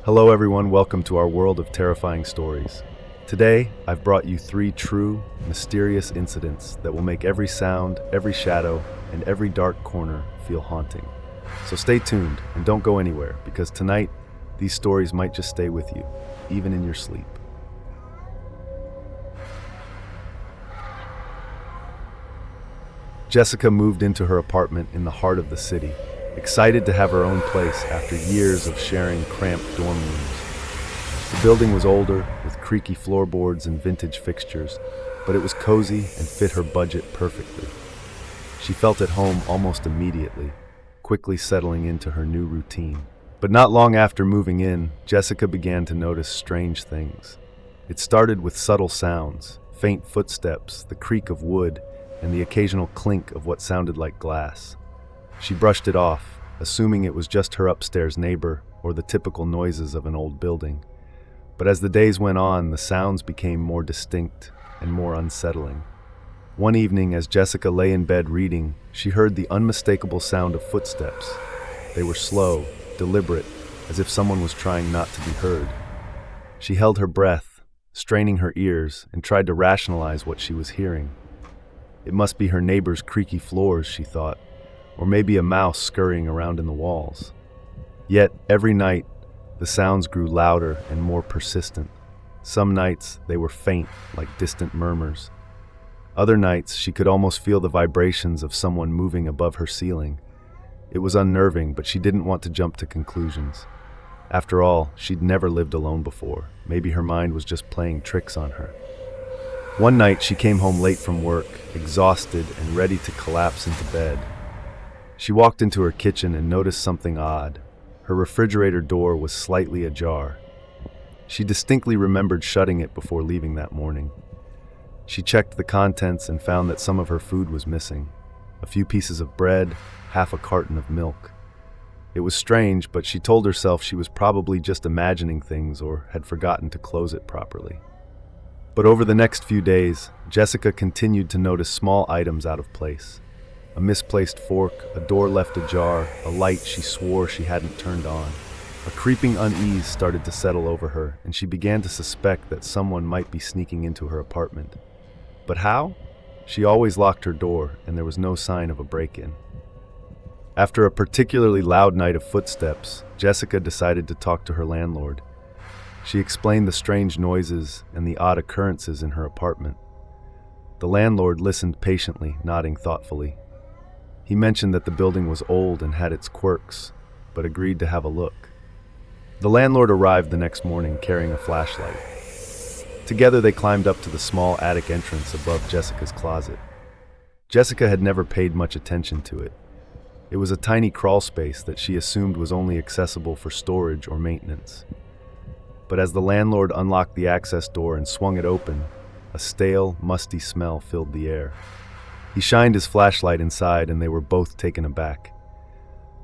Hello everyone, welcome to our world of terrifying stories. Today, I've brought you 3 true, mysterious incidents that will make every sound, every shadow, and every dark corner feel haunting. So stay tuned and don't go anywhere, because tonight, these stories might just stay with you, even in your sleep. Jessica moved into her apartment in the heart of the city, excited to have her own place after years of sharing cramped dorm rooms. The building was older, with creaky floorboards and vintage fixtures, but it was cozy and fit her budget perfectly. She felt at home almost immediately, quickly settling into her new routine. But not long after moving in, Jessica began to notice strange things. It started with subtle sounds, faint footsteps, the creak of wood, and the occasional clink of what sounded like glass. She brushed it off, assuming it was just her upstairs neighbor or the typical noises of an old building. But as the days went on, the sounds became more distinct and more unsettling. One evening, as Jessica lay in bed reading, she heard the unmistakable sound of footsteps. They were slow, deliberate, as if someone was trying not to be heard. She held her breath, straining her ears, and tried to rationalize what she was hearing. It must be her neighbor's creaky floors, she thought, or maybe a mouse scurrying around in the walls. Yet, every night, the sounds grew louder and more persistent. Some nights, they were faint, like distant murmurs. Other nights, she could almost feel the vibrations of someone moving above her ceiling. It was unnerving, but she didn't want to jump to conclusions. After all, she'd never lived alone before. Maybe her mind was just playing tricks on her. One night, she came home late from work, exhausted and ready to collapse into bed. She walked into her kitchen and noticed something odd. Her refrigerator door was slightly ajar. She distinctly remembered shutting it before leaving that morning. She checked the contents and found that some of her food was missing. A few pieces of bread, half a carton of milk. It was strange, but she told herself she was probably just imagining things or had forgotten to close it properly. But over the next few days, Jessica continued to notice small items out of place. A misplaced fork, a door left ajar, a light she swore she hadn't turned on. A creeping unease started to settle over her, and she began to suspect that someone might be sneaking into her apartment. But how? She always locked her door, and there was no sign of a break-in. After a particularly loud night of footsteps, Jessica decided to talk to her landlord. She explained the strange noises and the odd occurrences in her apartment. The landlord listened patiently, nodding thoughtfully. He mentioned that the building was old and had its quirks, but agreed to have a look. The landlord arrived the next morning carrying a flashlight. Together they climbed up to the small attic entrance above Jessica's closet. Jessica had never paid much attention to it. It was a tiny crawl space that she assumed was only accessible for storage or maintenance. But as the landlord unlocked the access door and swung it open, a stale, musty smell filled the air. He shined his flashlight inside and they were both taken aback.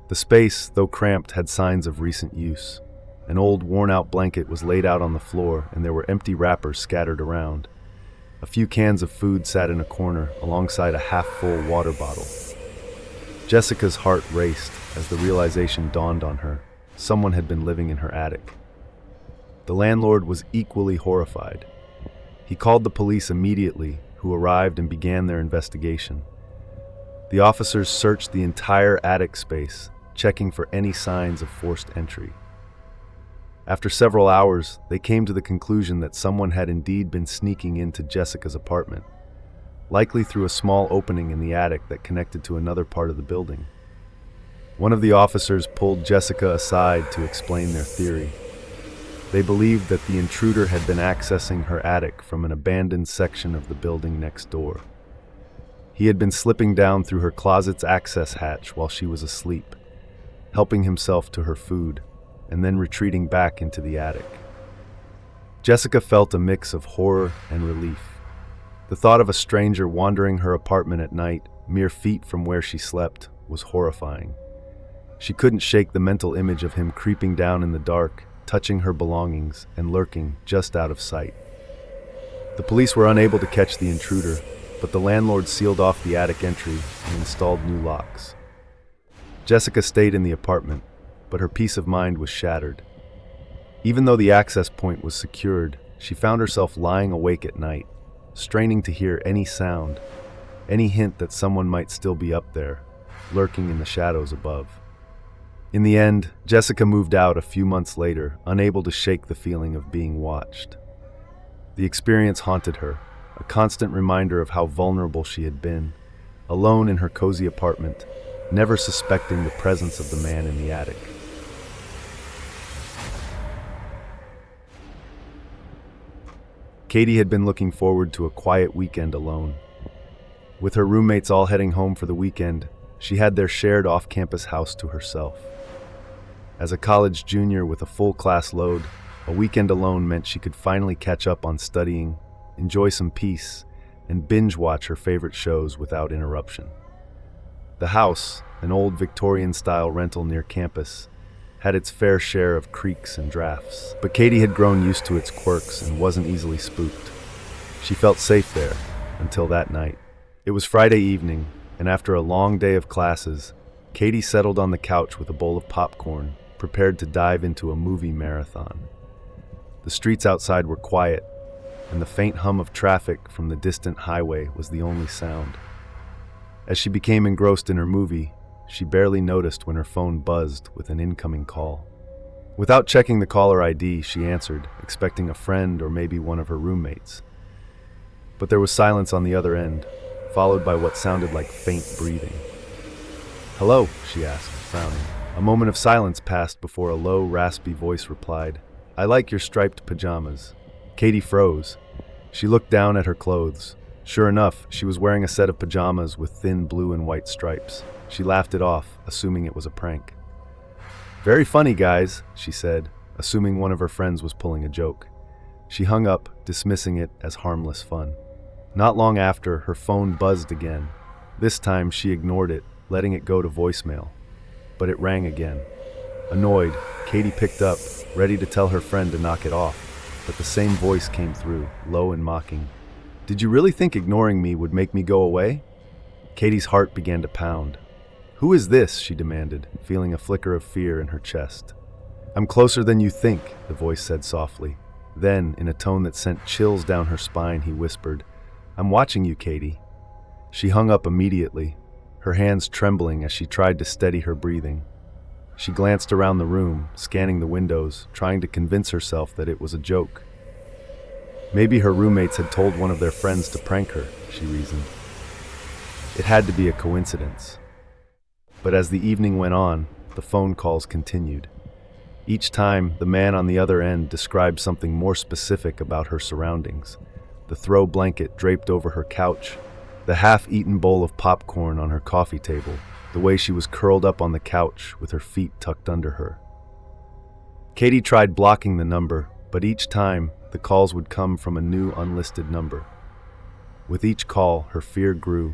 The space, though cramped, had signs of recent use. An old, worn-out blanket was laid out on the floor and there were empty wrappers scattered around. A few cans of food sat in a corner alongside a half-full water bottle. Jessica's heart raced as the realization dawned on her. Someone had been living in her attic. The landlord was equally horrified. He called the police immediately, who arrived and began their investigation. The officers searched the entire attic space, checking for any signs of forced entry. After several hours, they came to the conclusion that someone had indeed been sneaking into Jessica's apartment, likely through a small opening in the attic that connected to another part of the building. One of the officers pulled Jessica aside to explain their theory. They believed that the intruder had been accessing her attic from an abandoned section of the building next door. He had been slipping down through her closet's access hatch while she was asleep, helping himself to her food, and then retreating back into the attic. Jessica felt a mix of horror and relief. The thought of a stranger wandering her apartment at night, mere feet from where she slept, was horrifying. She couldn't shake the mental image of him creeping down in the dark, touching her belongings, and lurking just out of sight. The police were unable to catch the intruder, but the landlord sealed off the attic entry and installed new locks. Jessica stayed in the apartment, but her peace of mind was shattered. Even though the access point was secured, she found herself lying awake at night, straining to hear any sound, any hint that someone might still be up there, lurking in the shadows above. In the end, Jessica moved out a few months later, unable to shake the feeling of being watched. The experience haunted her, a constant reminder of how vulnerable she had been, alone in her cozy apartment, never suspecting the presence of the man in the attic. Katie had been looking forward to a quiet weekend alone. With her roommates all heading home for the weekend, she had their shared off-campus house to herself. As a college junior with a full class load, a weekend alone meant she could finally catch up on studying, enjoy some peace, and binge-watch her favorite shows without interruption. The house, an old Victorian-style rental near campus, had its fair share of creaks and drafts, but Katie had grown used to its quirks and wasn't easily spooked. She felt safe there, until that night. It was Friday evening, and after a long day of classes, Katie settled on the couch with a bowl of popcorn, prepared to dive into a movie marathon. The streets outside were quiet, and the faint hum of traffic from the distant highway was the only sound. As she became engrossed in her movie, she barely noticed when her phone buzzed with an incoming call. Without checking the caller ID, she answered, expecting a friend or maybe one of her roommates. But there was silence on the other end, followed by what sounded like faint breathing. "Hello?" she asked, frowning. A moment of silence passed before a low, raspy voice replied, "I like your striped pajamas." Katie froze. She looked down at her clothes. Sure enough, she was wearing a set of pajamas with thin blue and white stripes. She laughed it off, assuming it was a prank. "Very funny, guys," she said, assuming one of her friends was pulling a joke. She hung up, dismissing it as harmless fun. Not long after, her phone buzzed again. This time, she ignored it, letting it go to voicemail. But it rang again. Annoyed, Katie picked up, ready to tell her friend to knock it off, but the same voice came through, low and mocking. "Did you really think ignoring me would make me go away?" Katie's heart began to pound. "Who is this?" she demanded, feeling a flicker of fear in her chest. "I'm closer than you think," the voice said softly. Then, in a tone that sent chills down her spine, he whispered, "I'm watching you, Katie." She hung up immediately, her hands trembling as she tried to steady her breathing. She glanced around the room, scanning the windows, trying to convince herself that it was a joke. Maybe her roommates had told one of their friends to prank her, she reasoned. It had to be a coincidence. But as the evening went on, the phone calls continued. Each time, the man on the other end described something more specific about her surroundings. The throw blanket draped over her couch, the half-eaten bowl of popcorn on her coffee table, the way she was curled up on the couch with her feet tucked under her. Katie tried blocking the number, but each time, the calls would come from a new unlisted number. With each call, her fear grew,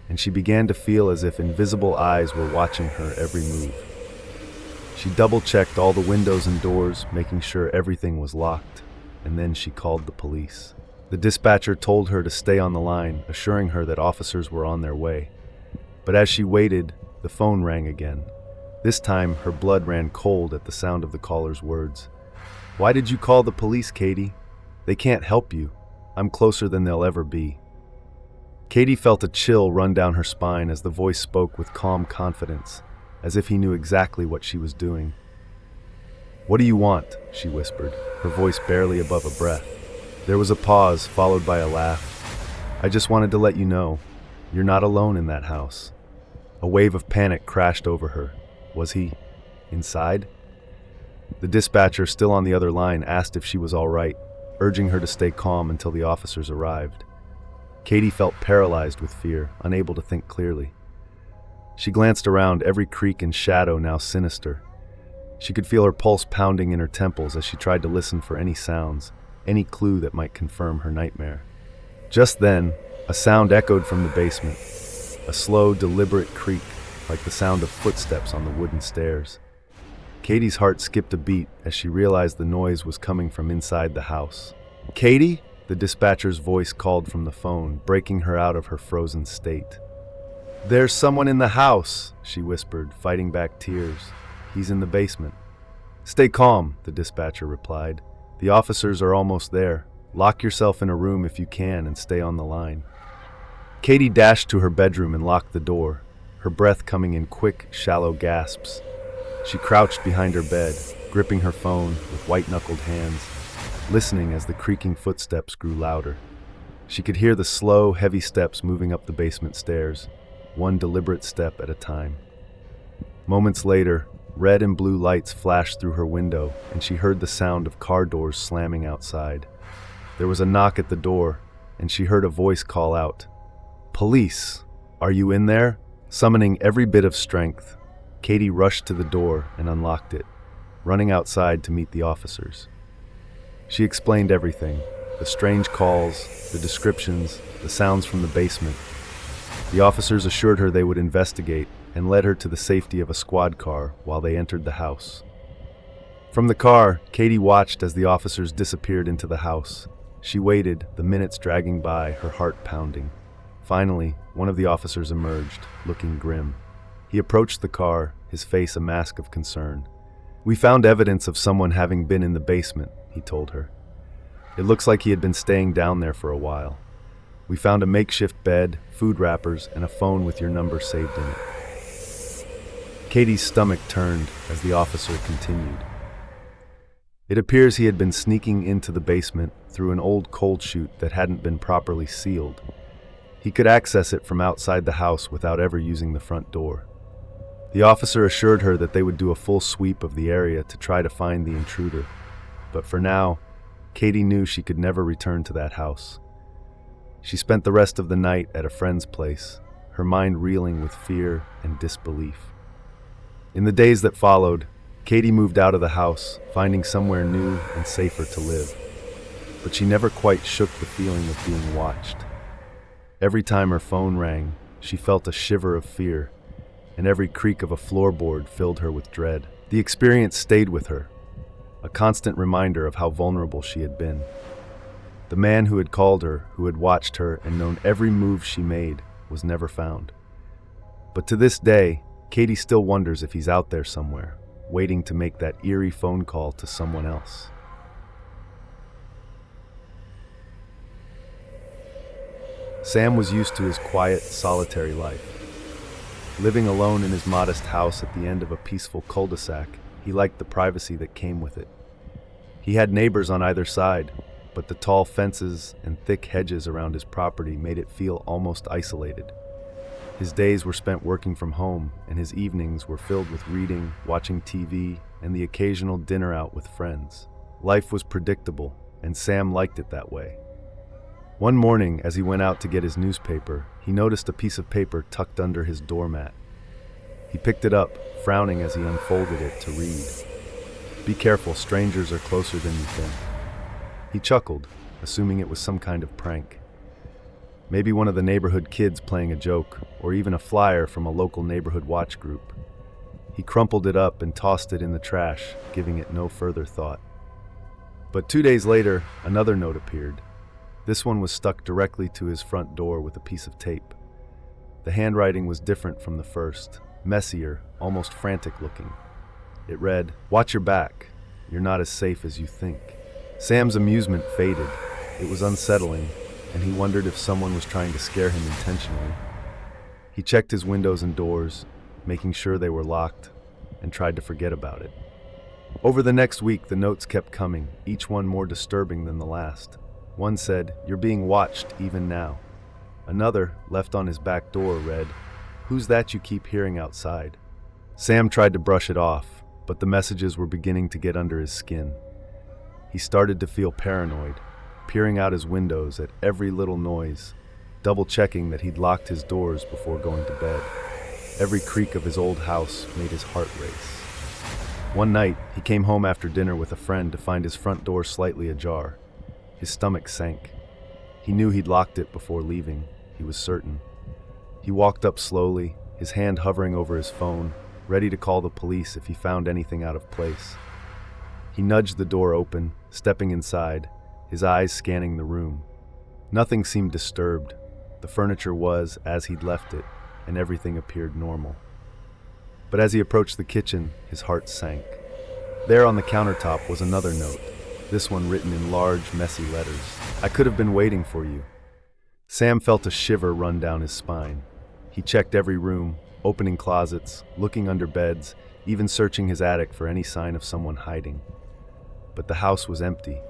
and she began to feel as if invisible eyes were watching her every move. She double-checked all the windows and doors, making sure everything was locked, and then she called the police. The dispatcher told her to stay on the line, assuring her that officers were on their way. But as she waited, the phone rang again. This time, her blood ran cold at the sound of the caller's words. "Why did you call the police, Katie? They can't help you. I'm closer than they'll ever be." Katie felt a chill run down her spine as the voice spoke with calm confidence, as if he knew exactly what she was doing. "What do you want?" she whispered, her voice barely above a breath. There was a pause, followed by a laugh. "I just wanted to let you know, you're not alone in that house." A wave of panic crashed over her. Was he inside? The dispatcher, still on the other line, asked if she was all right, urging her to stay calm until the officers arrived. Katie felt paralyzed with fear, unable to think clearly. She glanced around, every creak and shadow now sinister. She could feel her pulse pounding in her temples as she tried to listen for any sounds, any clue that might confirm her nightmare. Just then, a sound echoed from the basement, a slow, deliberate creak, like the sound of footsteps on the wooden stairs. Katie's heart skipped a beat as she realized the noise was coming from inside the house. "Katie?" The dispatcher's voice called from the phone, breaking her out of her frozen state. "There's someone in the house," she whispered, fighting back tears. "He's in the basement." "Stay calm," the dispatcher replied. "The officers are almost there. Lock yourself in a room if you can and stay on the line." Katie dashed to her bedroom and locked the door, her breath coming in quick, shallow gasps. She crouched behind her bed, gripping her phone with white-knuckled hands, listening as the creaking footsteps grew louder. She could hear the slow, heavy steps moving up the basement stairs, one deliberate step at a time. Moments later, red and blue lights flashed through her window, and she heard the sound of car doors slamming outside. There was a knock at the door, and she heard a voice call out, "Police! Are you in there?" Summoning every bit of strength, Katie rushed to the door and unlocked it, running outside to meet the officers. She explained everything, the strange calls, the descriptions, the sounds from the basement. The officers assured her they would investigate and led her to the safety of a squad car while they entered the house. From the car, Katie watched as the officers disappeared into the house. She waited, the minutes dragging by, her heart pounding. Finally, one of the officers emerged, looking grim. He approached the car, his face a mask of concern. "We found evidence of someone having been in the basement," he told her. "It looks like he had been staying down there for a while. We found a makeshift bed, food wrappers, and a phone with your number saved in it." Katie's stomach turned as the officer continued. "It appears he had been sneaking into the basement through an old cold chute that hadn't been properly sealed. He could access it from outside the house without ever using the front door." The officer assured her that they would do a full sweep of the area to try to find the intruder. But for now, Katie knew she could never return to that house. She spent the rest of the night at a friend's place, her mind reeling with fear and disbelief. In the days that followed, Katie moved out of the house, finding somewhere new and safer to live. But she never quite shook the feeling of being watched. Every time her phone rang, she felt a shiver of fear, and every creak of a floorboard filled her with dread. The experience stayed with her, a constant reminder of how vulnerable she had been. The man who had called her, who had watched her and known every move she made, was never found. But to this day, Katie still wonders if he's out there somewhere, waiting to make that eerie phone call to someone else. Sam was used to his quiet, solitary life. Living alone in his modest house at the end of a peaceful cul-de-sac, he liked the privacy that came with it. He had neighbors on either side, but the tall fences and thick hedges around his property made it feel almost isolated. His days were spent working from home, and his evenings were filled with reading, watching TV, and the occasional dinner out with friends. Life was predictable, and Sam liked it that way. One morning, as he went out to get his newspaper, he noticed a piece of paper tucked under his doormat. He picked it up, frowning as he unfolded it to read. "Be careful, strangers are closer than you think." He chuckled, assuming it was some kind of prank. Maybe one of the neighborhood kids playing a joke, or even a flyer from a local neighborhood watch group. He crumpled it up and tossed it in the trash, giving it no further thought. But 2 days later, another note appeared. This one was stuck directly to his front door with a piece of tape. The handwriting was different from the first, messier, almost frantic looking. It read, "Watch your back. You're not as safe as you think." Sam's amusement faded. It was unsettling, and he wondered if someone was trying to scare him intentionally. He checked his windows and doors, making sure they were locked, and tried to forget about it. Over the next week, the notes kept coming, each one more disturbing than the last. One said, "You're being watched even now." Another, left on his back door, read, "Who's that you keep hearing outside?" Sam tried to brush it off, but the messages were beginning to get under his skin. He started to feel paranoid, peering out his windows at every little noise, double-checking that he'd locked his doors before going to bed. Every creak of his old house made his heart race. One night, he came home after dinner with a friend to find his front door slightly ajar. His stomach sank. He knew he'd locked it before leaving, he was certain. He walked up slowly, his hand hovering over his phone, ready to call the police if he found anything out of place. He nudged the door open, stepping inside, his eyes scanning the room. Nothing seemed disturbed. The furniture was as he'd left it, and everything appeared normal. But as he approached the kitchen, his heart sank. There on the countertop was another note, this one written in large, messy letters. I could have been waiting for you. Sam felt a shiver run down his spine. He checked every room, opening closets, looking under beds, even searching his attic for any sign of someone hiding. But the house was empty.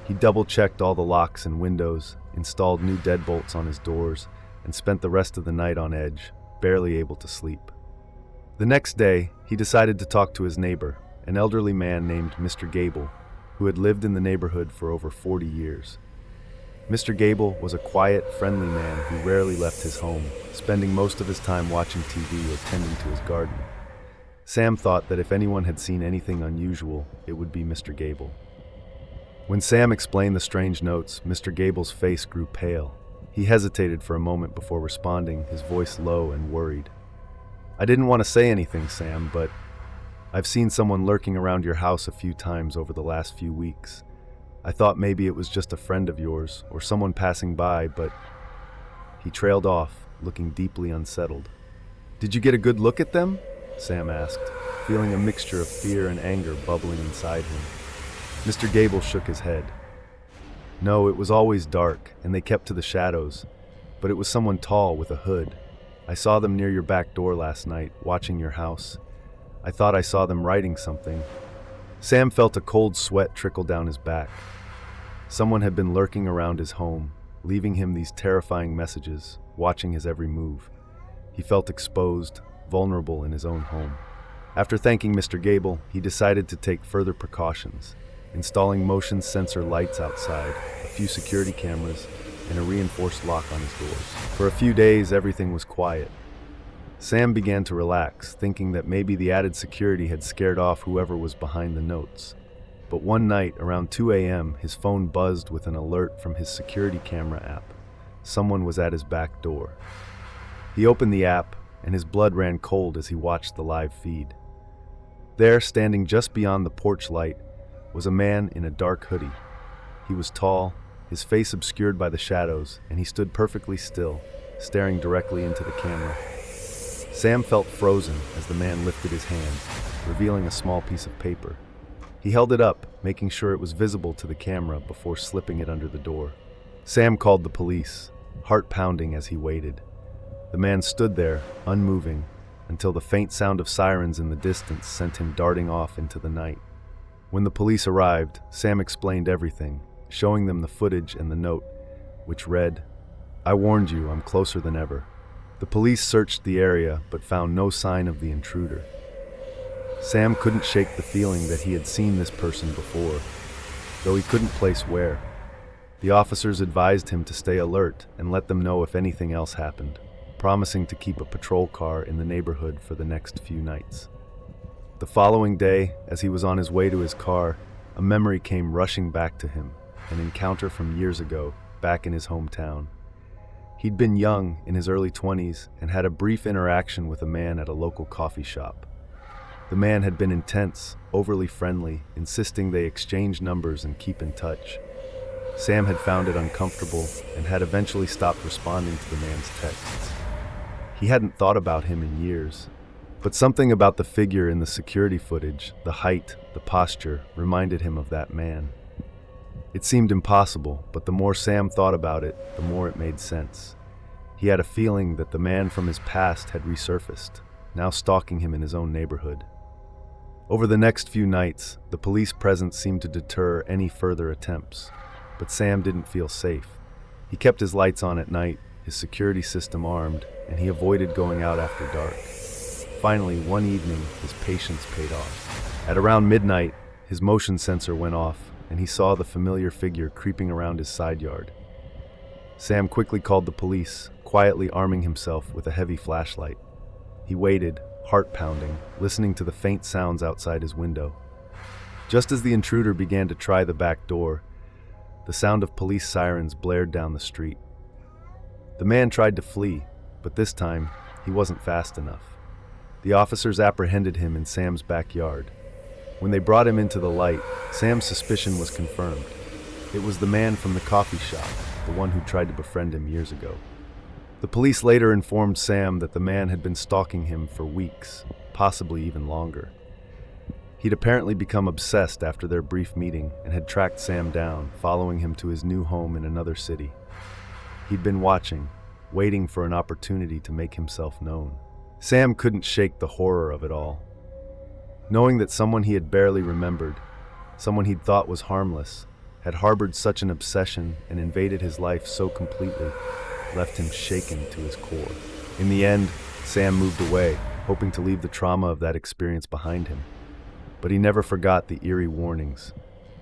He double-checked all the locks and windows, installed new deadbolts on his doors, and spent the rest of the night on edge, barely able to sleep. The next day, he decided to talk to his neighbor, an elderly man named Mr. Gable, who had lived in the neighborhood for over 40 years. Mr. Gable was a quiet, friendly man who rarely left his home, spending most of his time watching TV or tending to his garden. Sam thought that if anyone had seen anything unusual, it would be Mr. Gable. When Sam explained the strange notes, Mr. Gable's face grew pale. He hesitated for a moment before responding, his voice low and worried. I didn't want to say anything, Sam, but I've seen someone lurking around your house a few times over the last few weeks. I thought maybe it was just a friend of yours or someone passing by, but he trailed off, looking deeply unsettled. Did you get a good look at them? Sam asked, feeling a mixture of fear and anger bubbling inside him. Mr. Gable shook his head. No, it was always dark, and they kept to the shadows, but it was someone tall with a hood. I saw them near your back door last night, watching your house. I thought I saw them writing something. Sam felt a cold sweat trickle down his back. Someone had been lurking around his home, leaving him these terrifying messages, watching his every move. He felt exposed, vulnerable in his own home. After thanking Mr. Gable, he decided to take further precautions, installing motion sensor lights outside, a few security cameras, and a reinforced lock on his doors. For a few days, everything was quiet. Sam began to relax, thinking that maybe the added security had scared off whoever was behind the notes. But one night, around 2 a.m., his phone buzzed with an alert from his security camera app. Someone was at his back door. He opened the app, and his blood ran cold as he watched the live feed. There, standing just beyond the porch light, was a man in a dark hoodie. He was tall, his face obscured by the shadows, and he stood perfectly still, staring directly into the camera. Sam felt frozen as the man lifted his hand, revealing a small piece of paper. He held it up, making sure it was visible to the camera before slipping it under the door. Sam called the police, heart pounding as he waited. The man stood there, unmoving, until the faint sound of sirens in the distance sent him darting off into the night. When the police arrived, Sam explained everything, showing them the footage and the note, which read, I warned you, I'm closer than ever. The police searched the area, but found no sign of the intruder. Sam couldn't shake the feeling that he had seen this person before, though he couldn't place where. The officers advised him to stay alert and let them know if anything else happened, promising to keep a patrol car in the neighborhood for the next few nights. The following day, as he was on his way to his car, a memory came rushing back to him, an encounter from years ago, back in his hometown. He'd been young, in his early 20s, and had a brief interaction with a man at a local coffee shop. The man had been intense, overly friendly, insisting they exchange numbers and keep in touch. Sam had found it uncomfortable and had eventually stopped responding to the man's texts. He hadn't thought about him in years, but something about the figure in the security footage, the height, the posture, reminded him of that man. It seemed impossible, but the more Sam thought about it, the more it made sense. He had a feeling that the man from his past had resurfaced, now stalking him in his own neighborhood. Over the next few nights, the police presence seemed to deter any further attempts, but Sam didn't feel safe. He kept his lights on at night, his security system armed, and he avoided going out after dark. Finally, one evening, his patience paid off. At around midnight, his motion sensor went off, and he saw the familiar figure creeping around his side yard. Sam quickly called the police, quietly arming himself with a heavy flashlight. He waited, heart pounding, listening to the faint sounds outside his window. Just as the intruder began to try the back door, the sound of police sirens blared down the street. The man tried to flee, but this time, he wasn't fast enough. The officers apprehended him in Sam's backyard. When they brought him into the light, Sam's suspicion was confirmed. It was the man from the coffee shop, the one who tried to befriend him years ago. The police later informed Sam that the man had been stalking him for weeks, possibly even longer. He'd apparently become obsessed after their brief meeting and had tracked Sam down, following him to his new home in another city. He'd been watching, waiting for an opportunity to make himself known. Sam couldn't shake the horror of it all. Knowing that someone he had barely remembered, someone he'd thought was harmless, had harbored such an obsession and invaded his life so completely, left him shaken to his core. In the end, Sam moved away, hoping to leave the trauma of that experience behind him. But he never forgot the eerie warnings,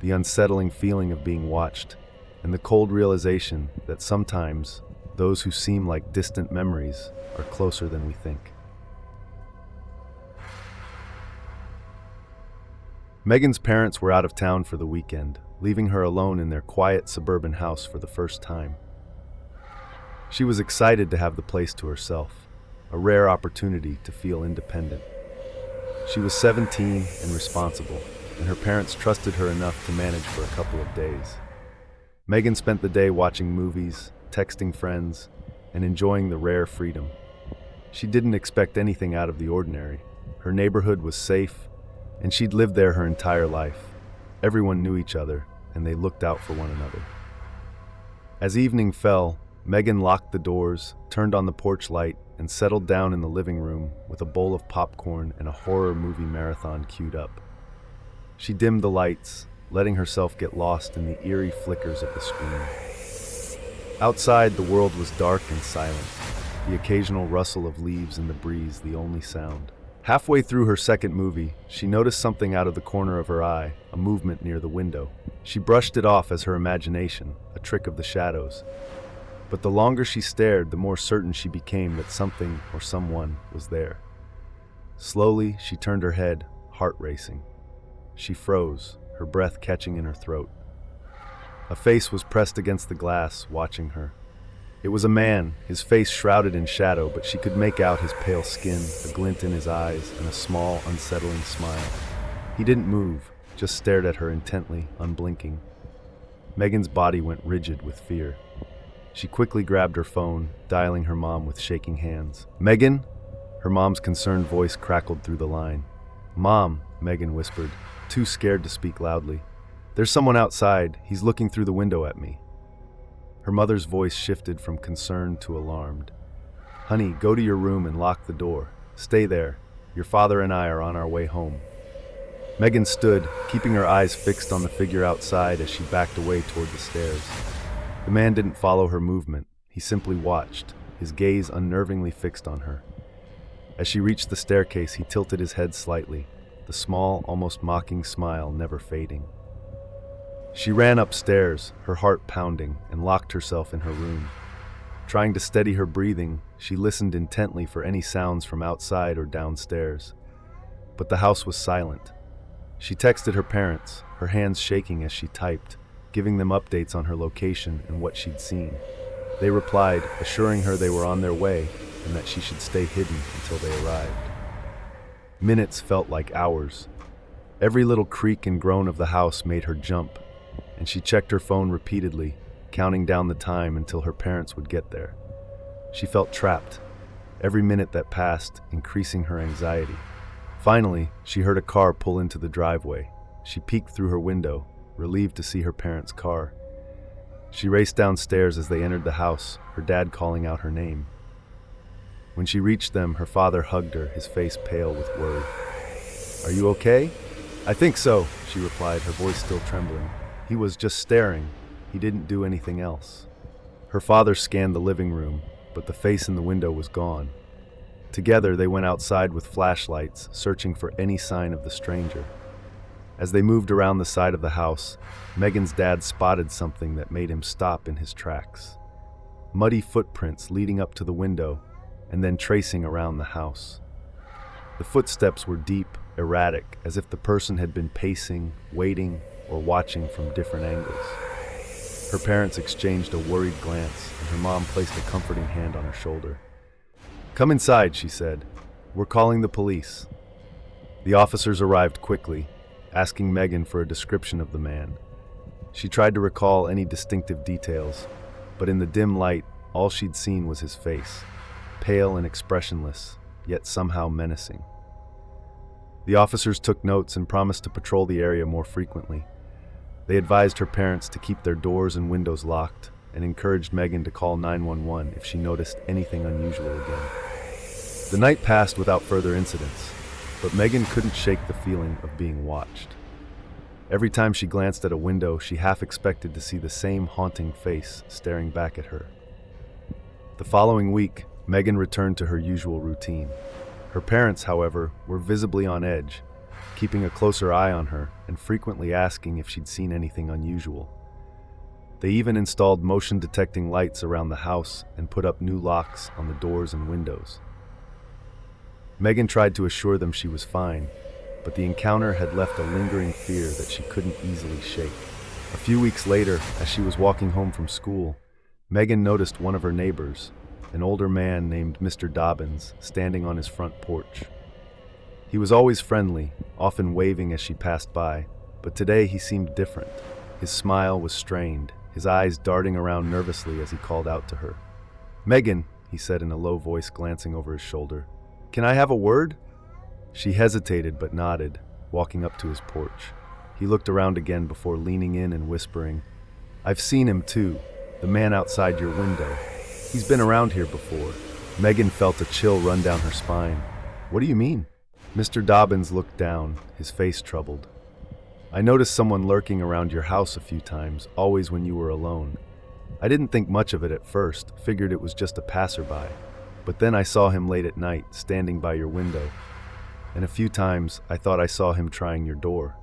the unsettling feeling of being watched, and the cold realization that sometimes those who seem like distant memories are closer than we think. Megan's parents were out of town for the weekend, leaving her alone in their quiet suburban house for the first time. She was excited to have the place to herself, a rare opportunity to feel independent. She was 17 and responsible, and her parents trusted her enough to manage for a couple of days. Megan spent the day watching movies, texting friends, and enjoying the rare freedom. She didn't expect anything out of the ordinary. Her neighborhood was safe, and she'd lived there her entire life. Everyone knew each other, and they looked out for one another. As evening fell, Megan locked the doors, turned on the porch light, and settled down in the living room with a bowl of popcorn and a horror movie marathon queued up. She dimmed the lights, letting herself get lost in the eerie flickers of the screen. Outside, the world was dark and silent, the occasional rustle of leaves in the breeze the only sound. Halfway through her second movie, she noticed something out of the corner of her eye, a movement near the window. She brushed it off as her imagination, a trick of the shadows. But the longer she stared, the more certain she became that something or someone was there. Slowly, she turned her head, heart racing. She froze, her breath catching in her throat. A face was pressed against the glass, watching her. It was a man, his face shrouded in shadow, but she could make out his pale skin, a glint in his eyes, and a small, unsettling smile. He didn't move, just stared at her intently, unblinking. Megan's body went rigid with fear. She quickly grabbed her phone, dialing her mom with shaking hands. "Megan?" Her mom's concerned voice crackled through the line. "Mom," Megan whispered, too scared to speak loudly. "There's someone outside. He's looking through the window at me." Her mother's voice shifted from concerned to alarmed. "Honey, go to your room and lock the door. Stay there. Your father and I are on our way home." Megan stood, keeping her eyes fixed on the figure outside as she backed away toward the stairs. The man didn't follow her movement. He simply watched, his gaze unnervingly fixed on her. As she reached the staircase, he tilted his head slightly, the small, almost mocking smile never fading. She ran upstairs, her heart pounding, and locked herself in her room. Trying to steady her breathing, she listened intently for any sounds from outside or downstairs. But the house was silent. She texted her parents, her hands shaking as she typed, giving them updates on her location and what she'd seen. They replied, assuring her they were on their way and that she should stay hidden until they arrived. Minutes felt like hours. Every little creak and groan of the house made her jump, and she checked her phone repeatedly, counting down the time until her parents would get there. She felt trapped, every minute that passed increasing her anxiety. Finally, she heard a car pull into the driveway. She peeked through her window, relieved to see her parents' car. She raced downstairs as they entered the house, her dad calling out her name. When she reached them, her father hugged her, his face pale with worry. "Are you okay?" "I think so," she replied, her voice still trembling. "He was just staring. He didn't do anything else." Her father scanned the living room, but the face in the window was gone. Together, they went outside with flashlights, searching for any sign of the stranger. As they moved around the side of the house, Megan's dad spotted something that made him stop in his tracks. Muddy footprints leading up to the window and then tracing around the house. The footsteps were deep, erratic, as if the person had been pacing, waiting, or watching from different angles. Her parents exchanged a worried glance, and her mom placed a comforting hand on her shoulder. "Come inside," she said. "We're calling the police." The officers arrived quickly, asking Megan for a description of the man. She tried to recall any distinctive details, but in the dim light, all she'd seen was his face, pale and expressionless, yet somehow menacing. The officers took notes and promised to patrol the area more frequently. They advised her parents to keep their doors and windows locked and encouraged Megan to call 911 if she noticed anything unusual again. The night passed without further incidents, but Megan couldn't shake the feeling of being watched. Every time she glanced at a window, she half expected to see the same haunting face staring back at her. The following week, Megan returned to her usual routine. Her parents, however, were visibly on edge, keeping a closer eye on her and frequently asking if she'd seen anything unusual. They even installed motion-detecting lights around the house and put up new locks on the doors and windows. Megan tried to assure them she was fine, but the encounter had left a lingering fear that she couldn't easily shake. A few weeks later, as she was walking home from school, Megan noticed one of her neighbors, an older man named Mr. Dobbins, standing on his front porch. He was always friendly, often waving as she passed by, but today he seemed different. His smile was strained, his eyes darting around nervously as he called out to her. "Megan," he said in a low voice, glancing over his shoulder. "Can I have a word?" She hesitated but nodded, walking up to his porch. He looked around again before leaning in and whispering, "I've seen him too, the man outside your window. He's been around here before." Megan felt a chill run down her spine. "What do you mean?" Mr. Dobbins looked down, his face troubled. "I noticed someone lurking around your house a few times, always when you were alone. I didn't think much of it at first, figured it was just a passerby. But then I saw him late at night, standing by your window. And a few times, I thought I saw him trying your door."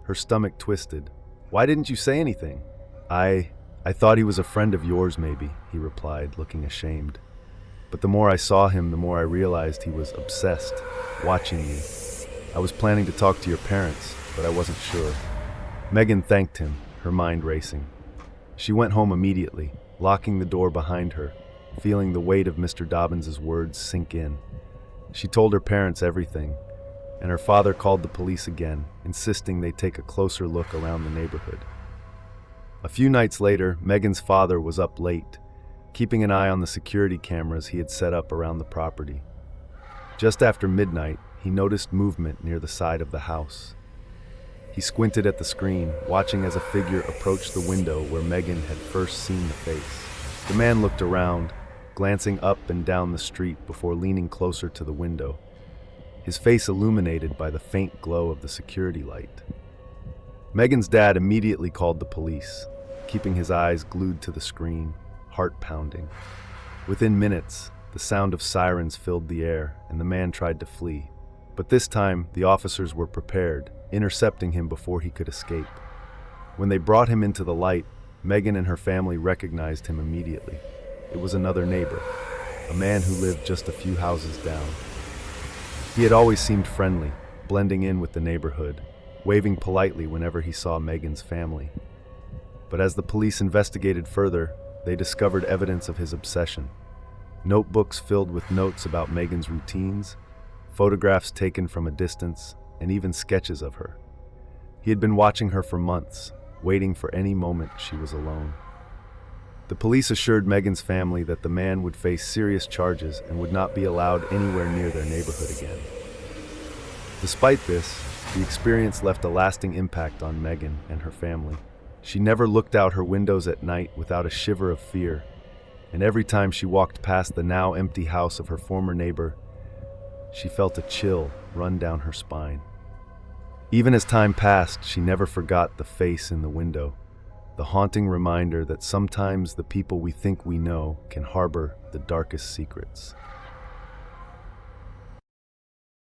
Her stomach twisted. "Why didn't you say anything?" I thought he was a friend of yours, maybe," he replied, looking ashamed. "But the more I saw him, the more I realized he was obsessed, watching you. I was planning to talk to your parents, but I wasn't sure." Megan thanked him, her mind racing. She went home immediately, locking the door behind her, feeling the weight of Mr. Dobbins's words sink in. She told her parents everything, and her father called the police again, insisting they take a closer look around the neighborhood. A few nights later, Megan's father was up late, keeping an eye on the security cameras he had set up around the property. Just after midnight, he noticed movement near the side of the house. He squinted at the screen, watching as a figure approached the window where Megan had first seen the face. The man looked around, glancing up and down the street before leaning closer to the window, his face illuminated by the faint glow of the security light. Megan's dad immediately called the police, keeping his eyes glued to the screen, heart pounding. Within minutes, the sound of sirens filled the air, and the man tried to flee. But this time, the officers were prepared, intercepting him before he could escape. When they brought him into the light, Megan and her family recognized him immediately. It was another neighbor, a man who lived just a few houses down. He had always seemed friendly, blending in with the neighborhood, waving politely whenever he saw Megan's family. But as the police investigated further, they discovered evidence of his obsession. Notebooks filled with notes about Megan's routines, photographs taken from a distance, and even sketches of her. He had been watching her for months, waiting for any moment she was alone. The police assured Megan's family that the man would face serious charges and would not be allowed anywhere near their neighborhood again. Despite this, the experience left a lasting impact on Megan and her family. She never looked out her windows at night without a shiver of fear, and every time she walked past the now empty house of her former neighbor, she felt a chill run down her spine. Even as time passed, she never forgot the face in the window, the haunting reminder that sometimes the people we think we know can harbor the darkest secrets.